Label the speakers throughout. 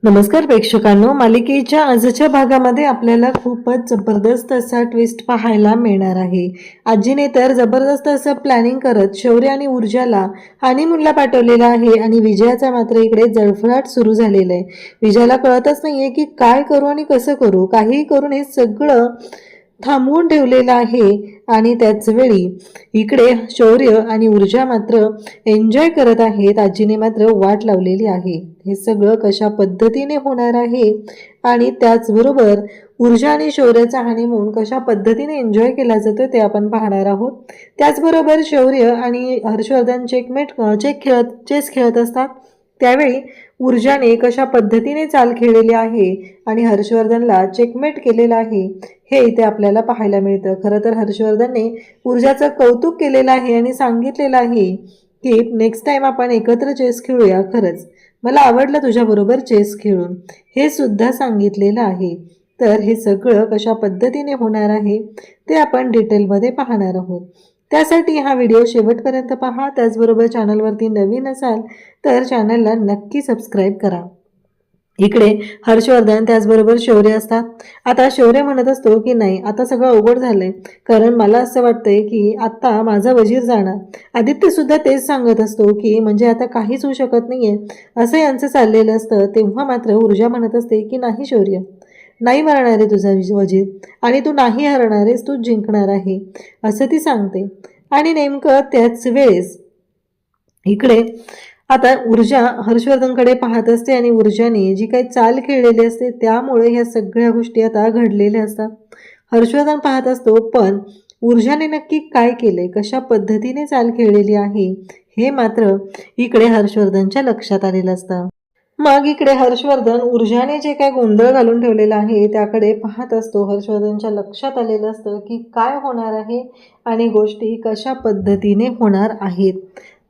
Speaker 1: नमस्कार प्रेक्षकांनो, मालिकेच्या आजच्या भागामध्ये आपल्याला खूपच जबरदस्त असा ट्विस्ट पाहायला मिळणार आहे. आजीने तर जबरदस्त असं प्लॅनिंग करत शौर्य आणि ऊर्जाला हनीमूनला पाठवलेलं आहे आणि विजयाचा मात्र इकडे जळफळाट सुरू झालेलं आहे. विजयाला कळतच नाहीये की काय करू आणि कसं करू. काहीही करून हे सगळं थांबवून ठेवलेलं आहे आणि त्याच वेळी इकडे शौर्य आणि ऊर्जा मात्र एन्जॉय करत आहेत. आजीने मात्र वाट लावलेली आहे. हे सगळं कशा पद्धतीने होणार आहे आणि त्याचबरोबर ऊर्जा आणि शौर्याचा हनीमून कशा पद्धतीने एन्जॉय केला जातो ते आपण पाहणार आहोत. त्याचबरोबर शौर्य आणि हर्षवर्धन चेस खेळत असतात. त्यावेळी ऊर्जाने कशा पद्धतीने चाल खेळलेली आहे आणि हर्षवर्धनला चेकमेट केलेलं आहे हे इथे आपल्याला पाहायला मिळतं. खरं तर हर्षवर्धनने ऊर्जाचं कौतुक केलेलं आहे आणि सांगितलेलं आहे की नेक्स्ट टाइम आपण एकत्र चेस खेळूया. खरंच मला आवडलं तुझ्याबरोबर चेस खेळून, हे सुद्धा सांगितलेलं आहे. तर हे सगळं कशा पद्धतीने होणार आहे ते आपण डिटेलमध्ये पाहणार आहोत. त्यासाठी हा व्हिडिओ शेवटपर्यंत पहा. त्याचबरोबर चॅनलवरती नवीन असाल तर चॅनलला नक्की सबस्क्राईब करा. इकडे हर्षवर्धन त्याचबरोबर शौर्य असतात. आता शौर्य म्हणत असतो की नाही, आता सगळं अवघड झालंय, कारण मला असं वाटतंय की आता माझा वजीर जाणार. आदित्य सुद्धा तेच सांगत असतो की म्हणजे आता काहीच होऊ शकत नाहीये असं यांचं चाललेलं असतं. तेव्हा मात्र ऊर्जा म्हणत असते की नाही शौर्य, नाही मरणार आहे तुझा वजीर आणि तू नाही हरणार आहेस, तू जिंकणार आहे असं ती सांगते. आणि नेमकं त्याच वेळेस इकडे आता ऊर्जा हर्षवर्धनकडे पाहत असते आणि ऊर्जाने जी काही चाल खेळलेली असते त्यामुळे ह्या सगळ्या गोष्टी आता घडलेल्या असतात. हर्षवर्धन पाहत असतो, पण ऊर्जाने नक्की काय केले, कशा पद्धतीने चाल खेळलेली आहे हे मात्र इकडे हर्षवर्धनच्या लक्षात आलेलं असतं. मग इकडे हर्षवर्धन ऊर्जाने जे काही गोंधळ घालून ठेवलेला आहे त्याकडे पाहत असतो. हर्षवर्धनच्या लक्षात आलेलं असतं की काय होणार आहे आणि गोष्टी कशा पद्धतीने होणार आहेत.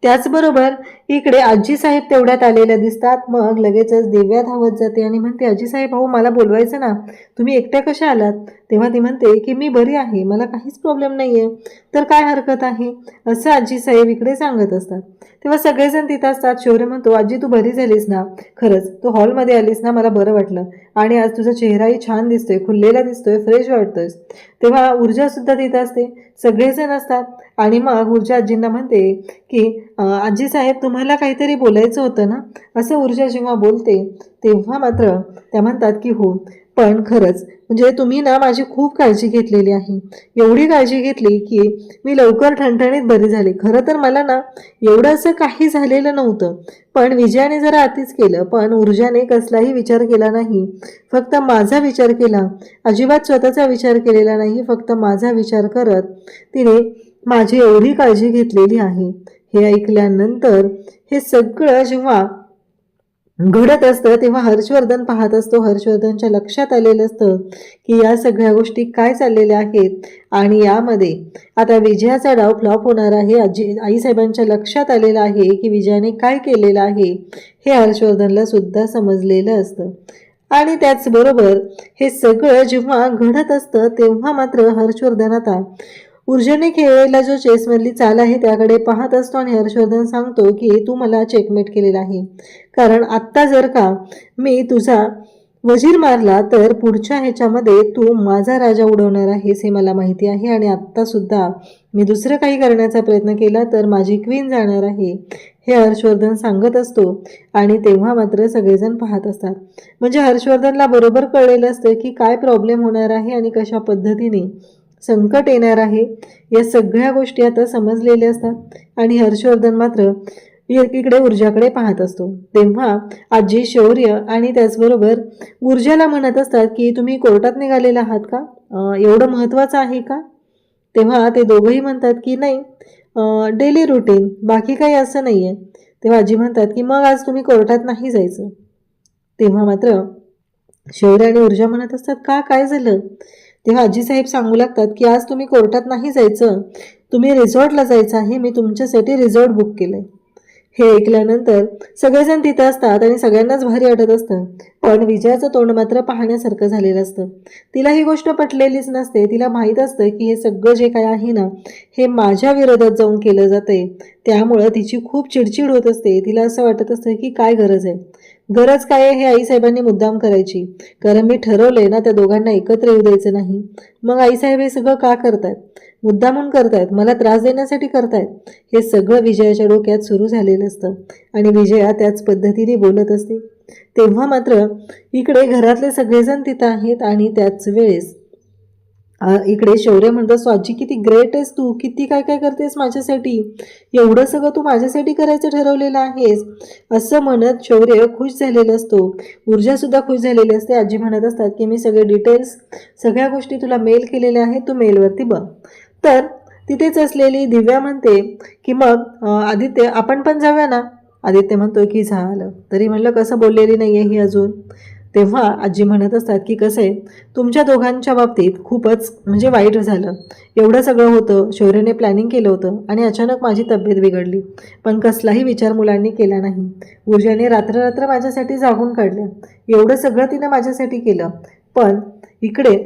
Speaker 1: त्याचबरोबर इकडे आजीसाहेब तेवढ्यात आलेल्या दिसतात. मग लगेचच दिव्या धावत जाते आणि म्हणते, आजीसाहेब अहो मला बोलवायचं ना, तुम्ही एकट्या कशा आलात? तेव्हा ती म्हणते की मी बरी आहे, मला काहीच प्रॉब्लेम नाही आहे, तर काय हरकत आहे असं आजीसाहेब इकडे सांगत असतात. तेव्हा सगळेजण तिथं असतात. शौर्य म्हणतो, आजी तू बरी झालीस ना? खरंच तू हॉलमध्ये आलीस ना, मला बरं वाटलं आणि आज तुझा चेहराही छान दिसतोय, खुललेला दिसतोय, फ्रेश वाटतोय. तेव्हा ऊर्जा सुद्धा तिथं असते. सगळेजण असतात आणि मग ऊर्जा आजींना म्हणते की आजी साहेब तुम्हाला काहीतरी बोलायचं होतं ना, असं ऊर्जा जेव्हा बोलते तेव्हा मात्र त्या म्हणतात की हो, पण खरंच म्हणजे तुम्ही ना माझी खूप काळजी घेतलेली आहे. एवढी काळजी घेतली की मी लवकर ठणठणीत बरी झाली. खरं तर मला ना एवढं असं काही झालेलं नव्हतं, पण विजयाने जरा अतिच केलं. पण ऊर्जाने कसलाही विचार केला नाही, फक्त माझा विचार केला. अजिबात स्वतःचा विचार केलेला नाही, फक्त माझा विचार करत तिने माझी एवढी काळजी घेतलेली आहे. हे ऐकल्यानंतर हे सगळं जेव्हा घडत असतं तेव्हा हर्षवर्धन पाहत असतो. हर्षवर्धनच्या लक्षात आलेलं असतं की या सगळ्या गोष्टी काय चाललेल्या आहेत आणि यामध्ये आता विजयाचा डाव फ्लॉप होणार आहे. आईसाहेबांच्या लक्षात आलेलं आहे की विजयाने काय केलेलं आहे हे हर्षवर्धनला सुद्धा समजलेलं असतं. आणि त्याचबरोबर हे सगळं जेव्हा घडत असतं तेव्हा मात्र हर्षवर्धन आता ऊर्जेने खेळलेला जो चेसमधली चाल आहे त्याकडे पाहत असतो आणि हर्षवर्धन सांगतो की तू मला चेकमेट केलेला आहे, कारण आत्ता जर का मी तुझा वजीर मारला तर पुढच्या ह्याच्यामध्ये तू माझा राजा उडवणार आहेस हे मला माहिती आहे आणि आत्ता सुद्धा मी दुसरं काही करण्याचा प्रयत्न केला तर माझी क्वीन जाणार आहे हे हर्षवर्धन सांगत असतो. आणि तेव्हा मात्र सगळेजण पाहत असतात. म्हणजे हर्षवर्धनला बरोबर कळलेलं असतं की काय प्रॉब्लेम होणार आहे आणि कशा पद्धतीने संकट येणार आहे. या सगळ्या गोष्टी आता समजलेल्या असतात आणि हर्षवर्धन मात्र इकडे ऊर्जाकडे पाहत असतो. तेव्हा आजी शौर्य आणि त्याचबरोबर ऊर्जाला म्हणत असतात की तुम्ही कोर्टात निघालेला आहात का, एवढं महत्त्वाचं आहे का? तेव्हा ते दोघंही म्हणतात की नाही, डेली रुटीन, बाकी काही असं नाही आहे. तेव्हा आजी म्हणतात की मग आज तुम्ही कोर्टात नाही जायचं. तेव्हा मात्र शौर्य आणि ऊर्जा म्हणत असतात का, काय झालं? तेव्हा आजीसाहेब सांगू लागतात की आज तुम्ही कोर्टात नाही जायचं, तुम्ही रिसॉर्टला जायचं आहे, मी तुमच्यासाठी रिसॉर्ट बुक केलंय. हे ऐकल्यानंतर सगळेजण तिथं असतात आणि सगळ्यांनाच भारी वाटत असतं. पण विजयाचं तोंड मात्र पाहण्यासारखं झालेलं असतं. तिला ही गोष्ट पटलेलीच नसते. तिला माहीत असतं की हे सगळं जे काय आहे ना हे माझ्या विरोधात जाऊन केलं जातंय. त्यामुळं तिची खूप चिडचिड होत असते. तिला असं वाटत असतं की काय गरज आहे, गरज काय आहे हे आईसाहेबांनी मुद्दाम करायची, कारण मी ठरवलंय ना त्या दोघांना एकत्र येऊ द्यायचं नाही. मग आईसाहेब हे सगळं का करतायत? मुद्दामून करतायत, मला त्रास देण्यासाठी करतायत. हे सगळं विजयाच्या डोक्यात सुरू झालेलं असतं आणि विजया त्याच पद्धतीने बोलत असते. तेव्हा मात्र इकडे घरातले सगळेजण तिथं आहेत आणि त्याच वेळेस इकडे शौर्य म्हणतो, स्वाची किती ग्रेट आहेस तू, किती काय काय करतेस माझ्यासाठी, एवढं सगळं तू माझ्यासाठी करायचं ठरवलेलं आहेस, असं म्हणत शौर्य खुश झालेला असतो. ऊर्जासुद्धा खुश झालेली असते. आजी म्हणत असतात की मी सगळे डिटेल्स सगळ्या गोष्टी तुला मेल केलेल्या आहेत, तू मेलवरती बघ. तर तिथेच असलेली दिव्या म्हणते की मग आदित्य आपण पण जाऊया ना. आदित्य म्हणतो की झालं, तरी म्हणलं कसं बोललेली नाही आहे ही अजून. तेव्हा आजी म्हणत असतात की कसं आहे, तुमच्या दोघांच्या बाबतीत खूपच म्हणजे वाईट झालं. एवढं सगळं होतं, शौर्यने प्लॅनिंग केलं होतं आणि अचानक माझी तब्येत बिघडली, पण कसलाही विचार मुलांनी केला नाही. ऊर्जाने रात्र माझ्यासाठी जागून काढल्या, एवढं सगळं तिनं माझ्यासाठी केलं. पण इकडे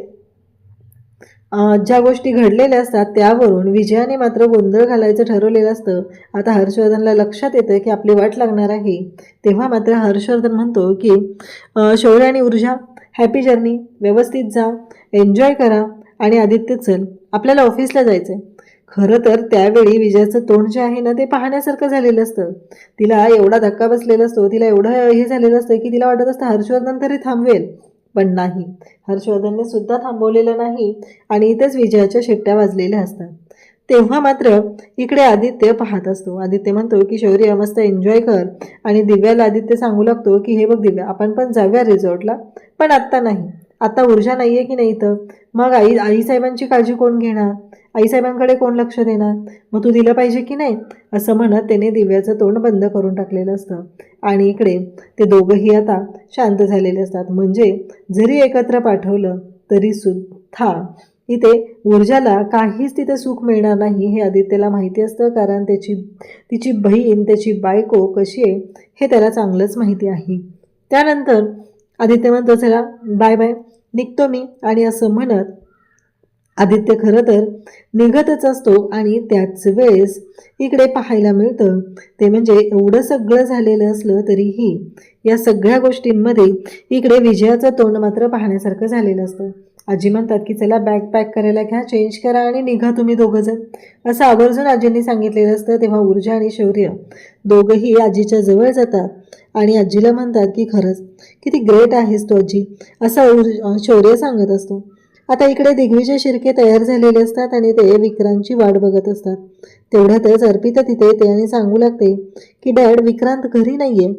Speaker 1: ज्या गोष्टी घडलेल्या असतात त्यावरून विजयाने मात्र गोंधळ घालायचं ठरवलेलं असतं. आता हर्षवर्धनला लक्षात येतं की आपली वाट लागणार आहे. तेव्हा मात्र हर्षवर्धन म्हणतो की शौर्य आणि ऊर्जा हॅपी जर्नी, व्यवस्थित जा, एन्जॉय करा आणि आदित्य चल आपल्याला ऑफिसला जायचं आहे. खरं तर त्यावेळी विजयाचं तोंड जे आहे ना ते पाहण्यासारखं झालेलं असतं. तिला एवढा धक्का बसलेला असतो, तिला एवढं हे झालेलं असतं की तिला वाटत असतं हर्षवर्धन तरी थांबवेल, पण नाही, हर्षवर्धनने सुद्धा थांबवलेलं नाही आणि इथेच विजयाच्या शिट्ट्या वाजलेल्या असतात. तेव्हा मात्र इकडे आदित्य पाहत असतो. आदित्य म्हणतो की शौर्य मस्त एन्जॉय कर आणि दिव्याला आदित्य सांगू लागतो की हे बघ दिव्या, आपण पण जाऊया रिसॉर्टला, पण आत्ता नाही, आता ऊर्जा नाही आहे की नाही इथं, मग आईसाहेबांची काळजी कोण घेणार, आईसाहेबांकडे कोण लक्ष देणार, मग तू दिलं पाहिजे की नाही, असं म्हणत त्याने दिव्याचं तोंड बंद करून टाकलेलं असतं. आणि इकडे ते दोघंही आता शांत झालेले असतात. म्हणजे जरी एकत्र पाठवलं तरी सुद्धा इथे ऊर्जाला काहीच तिथे सुख मिळणार नाही हे आदित्यला माहिती असतं, कारण तिची बहीण त्याची बायको कशी आहे हे त्याला चांगलंच माहिती आहे. त्यानंतर आदित्य म्हणतो चला बाय बाय, निघतो मी, आणि असं म्हणत आदित्य खरं तर निघतच असतो. आणि त्याच वेळेस इकडे पाहायला मिळतं ते म्हणजे एवढं सगळं झालेलं असलं तरीही या सगळ्या गोष्टींमध्ये इकडे विजयाचं तोंड मात्र पाहण्यासारखं झालेलं असतं. आजी म्हणतात की चला बॅग पॅक करायला घ्या, चेंज करा आणि निघा तुम्ही दोघंजण, असं आवर्जून आजींनी सांगितलेलं असतं. तेव्हा ऊर्जा आणि शौर्य दोघंही आजीच्या जवळ जातात आणि आजीला म्हणतात की खरंच किती ग्रेट आहेस तू आजी, असं शौर्य सांगत असतो. आता इकडे दिग्विजय शिर्के तयार झालेले असतात आणि ते विक्रांतची वाट बघत असतात. तेवढ्यातच अर्पिता तिथे येते आणि सांगू लागते की डॅड विक्रांत घरी नाहीये.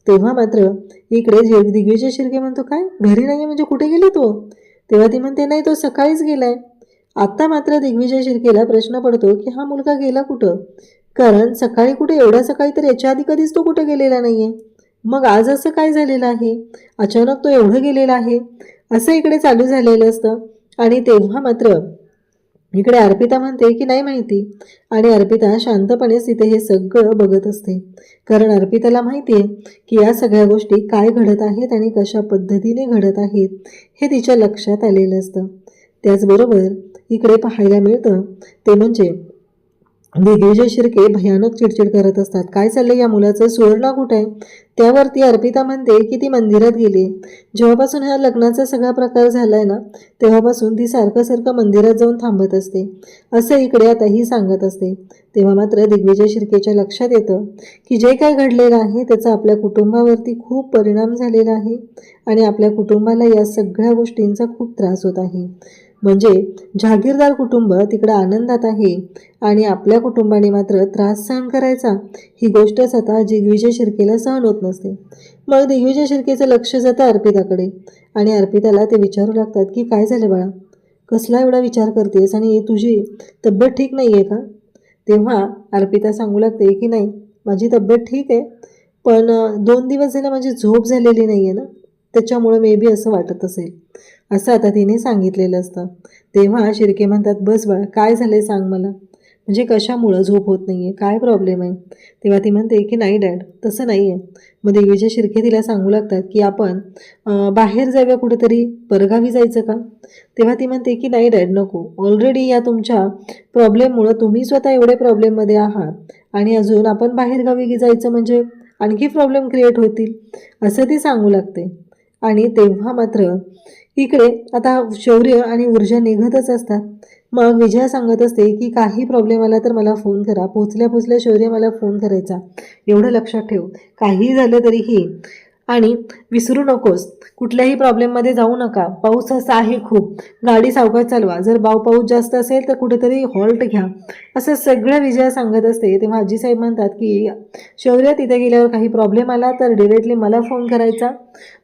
Speaker 1: तेव्हा मात्र इकडे दिग्विजय शिर्के म्हणतो काय घरी नाहीये म्हणजे कुठे गेला तो? तेव्हा ती म्हणते नाही तो सकाळीच गेलाय. आता मात्र दिग्विजय शिर्केला प्रश्न पडतो की हा मुलगा गेला कुठं, कारण सकाळी कुठे, एवढ्या सकाळी तर याच्या आधी कधीच तो कुठे गेलेला नाहीये, मग आज असं काय झालेलं आहे, अचानक तो एवढं गेलेला आहे, असं इकडे चालू झालेलं असतं. आणि तेव्हा मात्र इकडे अर्पिता म्हणते की नाही माहिती, आणि अर्पिता शांतपणेच तिथे हे सगळं बघत असते, कारण अर्पिताला माहिती आहे की या सगळ्या गोष्टी काय घडत आहेत आणि कशा पद्धतीने घडत आहेत हे तिच्या लक्षात आलेलं असतं. त्याचबरोबर इकडे पाहायला मिळतं ते म्हणजे दिग्विजय शिर्के भयानक चिडचिड करत असतात. काय चाललंय या मुलाचं, सुवर्णा कुठे आहे? त्यावरती अर्पिता म्हणते की ती मंदिरात गेली. जेव्हापासून ह्या लग्नाचा सगळा प्रकार झालाय ना तेव्हापासून ती सारखं मंदिरात जाऊन थांबत असते, असं इकडे आता ही सांगत असते. तेव्हा मात्र दिग्विजय शिर्केच्या लक्षात येतं की जे काय घडलेलं आहे त्याचा आपल्या कुटुंबावरती खूप परिणाम झालेला आहे आणि आपल्या कुटुंबाला या सगळ्या गोष्टींचा खूप त्रास होत आहे. म्हणजे जहागीरदार कुटुंब तिकडं आनंदात आहे आणि आपल्या कुटुंबाने मात्र त्रास सहन करायचा, ही गोष्टच आता दिग्विजय शिर्केला सहन होत नसते. मग दिग्विजय शिर्केचं लक्ष जातं अर्पिताकडे आणि अर्पिताला ते विचारू लागतात की काय झालं बाळा, कसला एवढा विचार करतेस आणि तुझी तब्येत ठीक नाही आहे का? तेव्हा अर्पिता सांगू लागते की नाही माझी तब्येत ठीक आहे, पण 2 दिवस झाले माझी झोप झालेली नाही आहे ना, त्याच्यामुळं मे बी असं वाटत असेल, असं आता तिने सांगितलेलं असतं. तेव्हा शिर्के म्हणतात बस बाळा काय झालं आहे सांग मला, म्हणजे कशामुळं झोप होत नाही आहे, काय प्रॉब्लेम आहे? तेव्हा ती म्हणते की नाही डॅड तसं नाही आहे. मग दिग्विजय शिर्के तिला सांगू लागतात की आपण बाहेर जाऊया कुठेतरी, परगावी जायचं का? तेव्हा ती म्हणते की नाही डॅड नको, ऑलरेडी या तुमच्या प्रॉब्लेममुळं तुम्ही स्वतः एवढे प्रॉब्लेममध्ये आहात आणि अजून आपण बाहेरगावी जायचं म्हणजे आणखी प्रॉब्लेम क्रिएट होतील असं ती सांगू लागते. आणि तेव्हा मात्र इकडे आता शौर्य आणि ऊर्जा निघतच असतात. मग विजया सांगत असते की काही प्रॉब्लेम आला तर मला फोन करा. पोचल्या शौर्य मला फोन करायचा, एवढं लक्षात ठेव. काही झालं तरीही आणि विसरू नकोस, कुठल्याही प्रॉब्लेममध्ये जाऊ नका. पाऊस असा आहे खूप, गाडी सावकाश चालवा. जर पाऊस जास्त असेल तर कुठेतरी हॉल्ट घ्या. असं सगळं विजया सांगत असते. तेव्हा आजीसाहेब म्हणतात की शौर्य, तिथे गेल्यावर काही प्रॉब्लेम आला तर डिरेक्टली मला फोन करायचा,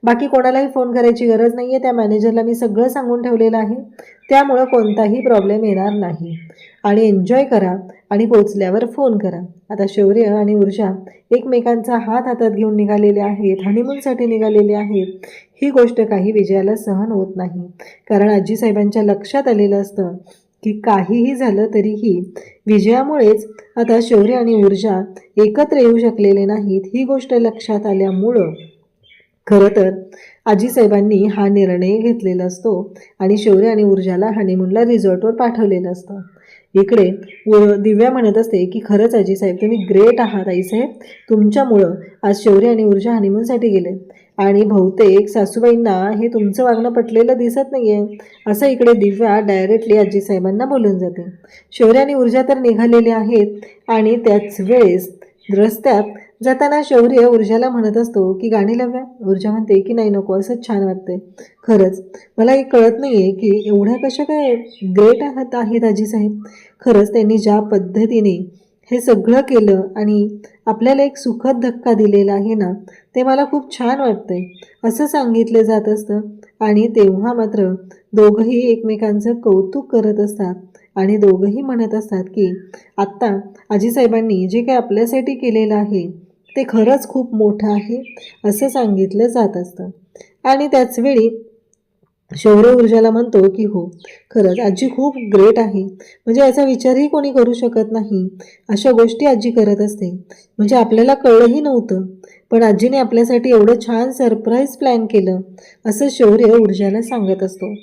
Speaker 1: बाकी कोणालाही फोन करायची गरज नाही आहे. त्या मॅनेजरला मी सगळं सांगून ठेवलेलं आहे, त्यामुळं कोणताही प्रॉब्लेम येणार नाही. आणि एन्जॉय करा आणि पोचल्यावर फोन करा. आता शौर्य आणि ऊर्जा एकमेकांचा हात हातात घेऊन निघालेले आहेत, हनीमूनसाठी निघालेले आहेत. ही गोष्ट काही विजयाला सहन होत नाही, कारण आजीसाहेबांच्या लक्षात आलेलं असतं की काहीही झालं तरीही विजयामुळेच आता शौर्य आणि ऊर्जा एकत्र येऊ शकलेले नाहीत. ही गोष्ट लक्षात आल्यामुळं खरं तर आजीसाहेबांनी हा निर्णय घेतलेला असतो आणि शौर्य आणि ऊर्जाला हनीमूनला रिसॉर्टवर पाठवलेलं असतं. इकडे दिव्या म्हणत असते की खरंच आजीसाहेब, तुम्ही ग्रेट आहात आईसाहेब. तुमच्यामुळं आज शौर्य आणि ऊर्जा हनीमूनसाठी गेले आणि बहुतेक सासूबाईंना हे तुमचं वागणं पटलेलं दिसत नाही आहे, असं इकडे दिव्या डायरेक्टली आजीसाहेबांना बोलून जाते. शौर्य आणि ऊर्जा तर निघालेले आहेत आणि त्याच वेळेस रस्त्यात जाताना शौर्य ऊर्जाला म्हणत असतो की गाणी लाव्या. ऊर्जा म्हणते की नाही नको, असंच छान वाटतंय. खरंच मला एक कळत नाही आहे की एवढ्या कशा काय ग्रेट आहेत आजीसाहेब. खरंच त्यांनी ज्या पद्धतीने हे सगळं केलं आणि आपल्याला एक सुखद धक्का दिलेला आहे ना, ते मला खूप छान वाटतंय असं सांगितलं जात असतं. आणि तेव्हा मात्र दोघंही एकमेकांचं कौतुक करत असतात आणि दोघंही म्हणत असतात की आत्ता आजीसाहेबांनी जे काही आपल्यासाठी केलेलं आहे ते खरंच खूप मोठं आहे असं सांगितलं जात असतं. आणि त्याचवेळी शौर्य ऊर्जाला म्हणतो की हो, खरंच आजी खूप ग्रेट आहे. म्हणजे याचा विचारही कोणी करू शकत नाही. अशा गोष्टी आजी करत असते, म्हणजे आपल्याला कळलंही नव्हतं, पण आजीने आपल्यासाठी एवढं छान सरप्राईज प्लॅन केलं असं शौर्य ऊर्जाला सांगत असतो.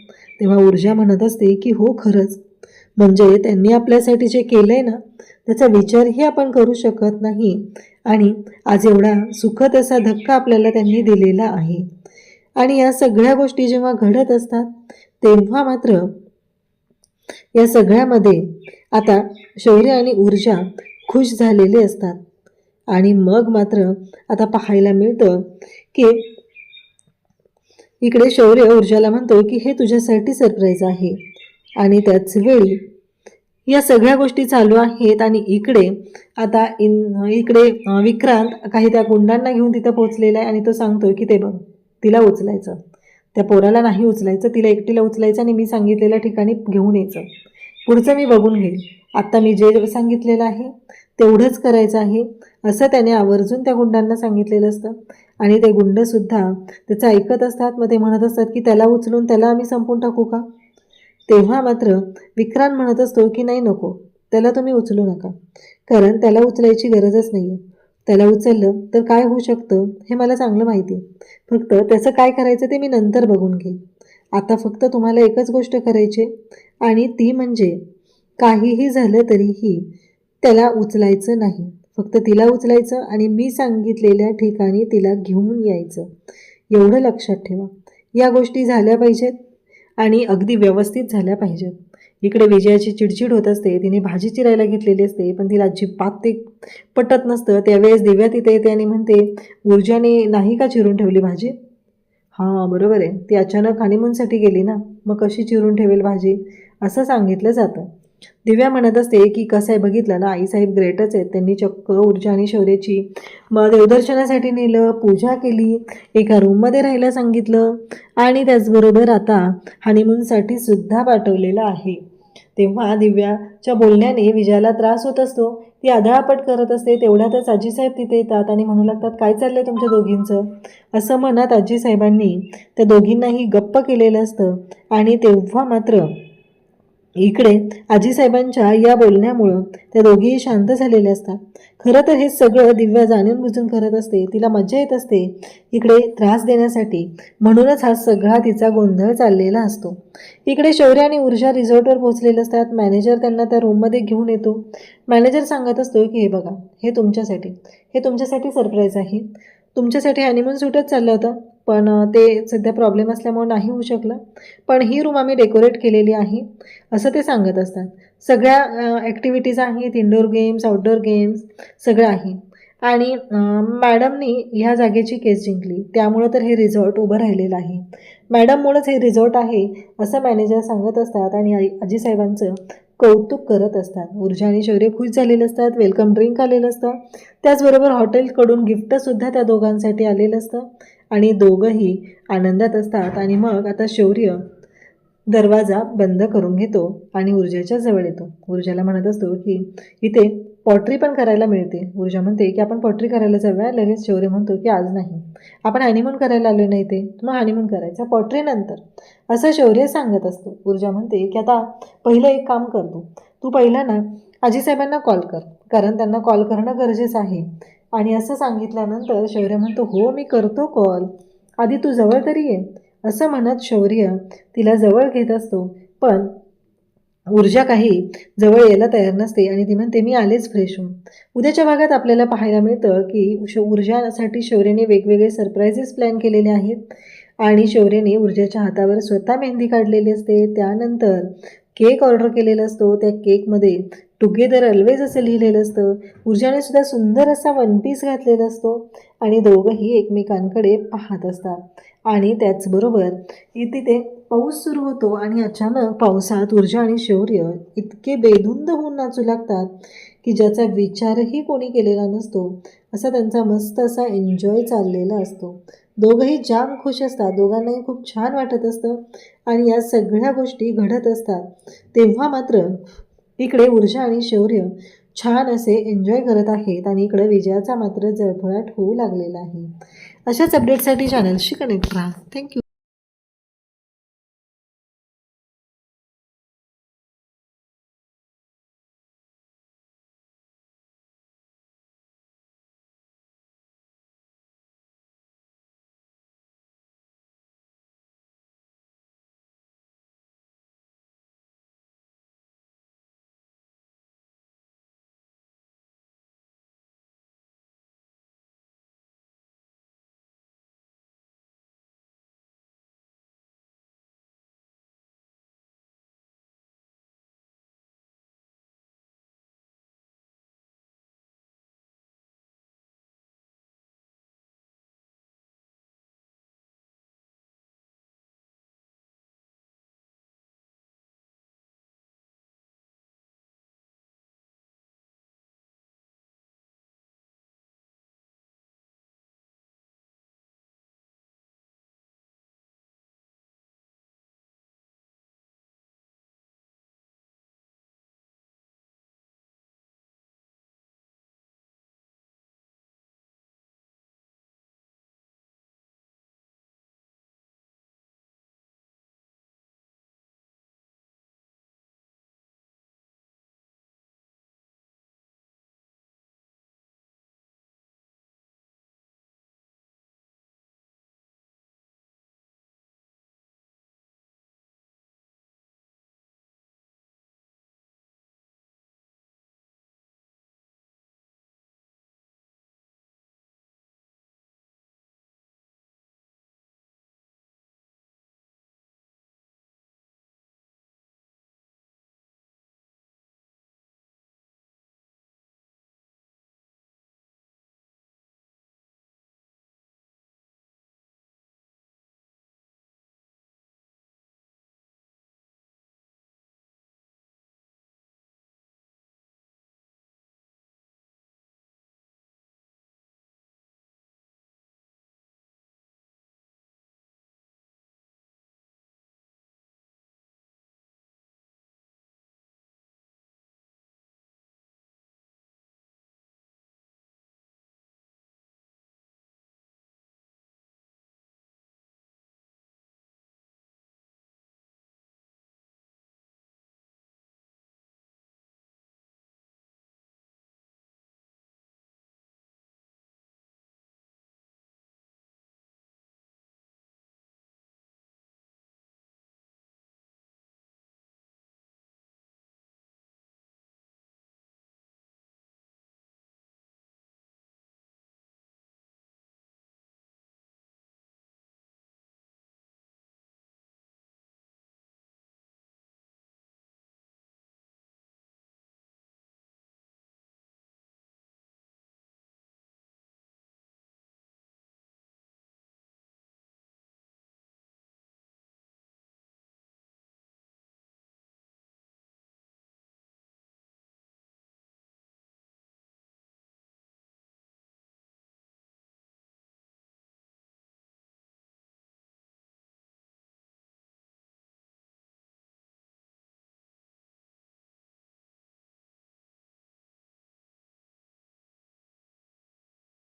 Speaker 1: तेव्हा ऊर्जा म्हणत असते की हो खरंच, म्हणजे त्यांनी आपल्यासाठी जे केलं आहे ना, त्याचा विचारही आपण करू शकत नाही. आणि आज एवढा सुखद असा धक्का आपल्याला त्यांनी दिलेला आहे. आणि या सगळ्या गोष्टी जेव्हा घडत असतात तेव्हा मात्र या सगळ्यामध्ये आता शौर्य आणि ऊर्जा खुश झालेले असतात. आणि मग मात्र आता पाहायला मिळतं की इकडे शौर्य ऊर्जाला म्हणतो की हे तुझ्यासाठी सरप्राईज आहे. आणि त्याच वेळी या सगळ्या गोष्टी चालू आहेत आणि इकडे आता इकडे विक्रांत काही त्या गुंडांना घेऊन तिथं पोहोचलेला आहे आणि तो सांगतोय की ते बघ, तिला उचलायचं, त्या पोराला नाही उचलायचं, तिला एकटीला उचलायचं आणि मी सांगितलेल्या ठिकाणी घेऊन यायचं. पुढचं मी बघून घेईन, आत्ता मी जे सांगितलेलं आहे तेवढंच करायचं आहे असं त्याने आवर्जून त्या गुंडांना सांगितलेलं असतं. आणि ते गुंडसुद्धा त्याचं ऐकत असतात. मग ते म्हणत असतात की त्याला उचलून त्याला आम्ही संपून टाकू का. तेव्हा मात्र विक्रांत म्हणत असतो की नाही नको, त्याला तुम्ही उचलू नका, कारण त्याला उचलायची गरजच नाही आहे. त्याला उचललं तर काय होऊ शकतं हे मला चांगलं माहिती आहे. फक्त त्याचं काय करायचं ते मी नंतर बघून घेईन. आता फक्त तुम्हाला एकच गोष्ट करायची आणि ती म्हणजे काहीही झालं तरीही त्याला उचलायचं नाही. फक्त तिला उचलायचं आणि मी सांगितलेल्या ठिकाणी तिला घेऊन यायचं, एवढं लक्षात ठेवा. या गोष्टी झाल्या पाहिजेत आणि अगदी व्यवस्थित झाल्या पाहिजेत. इकडे विजयाची चिडचिड होत असते. तिने भाजी चिरायला घेतलेली असते पण तिला अजिबात ते पटत नसतं. त्यावेळेस दिव्या तिथे येते आणि म्हणते ऊर्जाने नाही का चिरून ठेवली भाजी. हां बरोबर आहे, ती अचानक हनीमूनसाठी गेली ना, मग कशी चिरून ठेवेल भाजी असं सांगितलं जातं. दिव्या म्हणत असते की कसं आहे बघितलं ना, आईसाहेब ग्रेटच आहेत. त्यांनी चक्क ऊर्जा आणि शौर्याची मग देवदर्शनासाठी नेलं, पूजा केली, एका रूममध्ये राहायला सांगितलं आणि त्याचबरोबर आता हनीमूनसाठी सुद्धा पाठवलेलं आहे. तेव्हा दिव्याच्या बोलण्याने विजयाला त्रास होत असतो. ती आदळापट करत असते. तेवढ्यातच आजीसाहेब तिथे येतात आणि म्हणू लागतात काय चाललंय तुमच्या दोघींचं. असं म्हणत आजीसाहेबांनी त्या दोघींनाही गप्प केलेलं असतं. आणि तेव्हा मात्र इकडे आजीसाहेबांच्या या बोलण्यामुळं त्या दोघीही शांत झालेल्या असतात. खरं तर हे सगळं दिव्या जाणून बुजून करत असते, तिला मजा येत असते इकडे त्रास देण्यासाठी. म्हणूनच हा सगळा तिचा गोंधळ चाललेला असतो. इकडे शौर्य आणि ऊर्जा रिसॉर्टवर पोहोचलेले असतात. मॅनेजर त्यांना त्या रूममध्ये घेऊन येतो. मॅनेजर सांगत असतो की हे बघा, हे तुमच्यासाठी सरप्राईज आहे. तुमच्यासाठी हनीमून सूटच चाललं होतं, पण ते सध्या प्रॉब्लेम असल्यामुळे नाही होऊ शकलं. पण ही रूम आम्ही डेकोरेट केलेली आहे असं ते सांगत असतात. सगळ्या ॲक्टिव्हिटीज आहेत, इनडोअर गेम्स, आउटडोअर गेम्स सगळं आहे. आणि मॅडमनी ह्या जागेची केस जिंकली, त्यामुळं तर हे रिसॉर्ट उभं राहिलेलं आहे. मॅडममुळंच हे रिसॉर्ट आहे असं मॅनेजर सांगत असतात आणि आजीसाहेबांचं कौतुक करत असतात. ऊर्जा आणि शौर्य खुश झालेले असतात. वेलकम ड्रिंक आलेलं असतं. त्याचबरोबर हॉटेलकडून गिफ्टसुद्धा त्या दोघांसाठी आलेलं असतं आणि दोघंही आनंदात असतात. आणि मग आता शौर्य दरवाजा बंद करून घेतो आणि ऊर्जेच्या जवळ येतो. ऊर्जाला म्हणत असतो की इथे पॉटरी पण करायला मिळते. ऊर्जा म्हणते की आपण पॉटरी करायला जाऊया. लगेच शौर्य म्हणतो की आज नाही, आपण हनीमून करायला आलो नाही, ते मग हनीमून करायचा पॉटरी नंतर, असं शौर्य सांगत असतो. ऊर्जा म्हणते की आता पहिलं एक काम कर, तू पहिलं ना आजीसाहेबांना कॉल कर, कारण त्यांना कॉल करणं गरजेचं आहे. आणि असं सांगितल्यानंतर शौर्य म्हणतो हो मी करतो कॉल, आधी तू जवळ तरी ये, असं म्हणत शौर्य तिला जवळ घेत असतो. पण ऊर्जा काही जवळ यायला तयार नसते आणि ती म्हणते मी आलेच फ्रेश होऊन. उद्याच्या भागात आपल्याला पाहायला मिळतं की ऊर्जासाठी शौर्यने वेगवेगळे सरप्राईजेस प्लॅन केलेले आहेत आणि शौर्यने ऊर्जाच्या हातावर स्वतः मेहंदी काढलेली असते. त्यानंतर केक ऑर्डर केलेला असतो. त्या केकमध्ये टुगेदर ऑलवेज असं लिहिलेलं असतं. ऊर्जाने सुद्धा सुंदर असा वन पीस घातलेला असतो आणि दोघंही एकमेकांकडे पाहत असतात. आणि त्याचबरोबर तिथे पाऊस सुरू होतो आणि अचानक पावसात ऊर्जा आणि शौर्य इतके बेधुंद होऊन नाचू लागतात की ज्याचा विचारही कोणी केलेला नसतो. असा त्यांचा मस्त असा एन्जॉय चाललेला असतो. दोघंही जाम खुश असतात, दोघांनाही खूप छान वाटत असतं आणि या सगळ्या गोष्टी घडत असतात. तेव्हा मात्र इकडे ऊर्जा आणि शौर्य छान असे एन्जॉय करत आहेत आणि इकडे विजयाचा मात्र जळफळाट होऊ लागलेला आहे. अशाच अपडेटसाठी चॅनलशी कनेक्ट राहा. थँक्यू.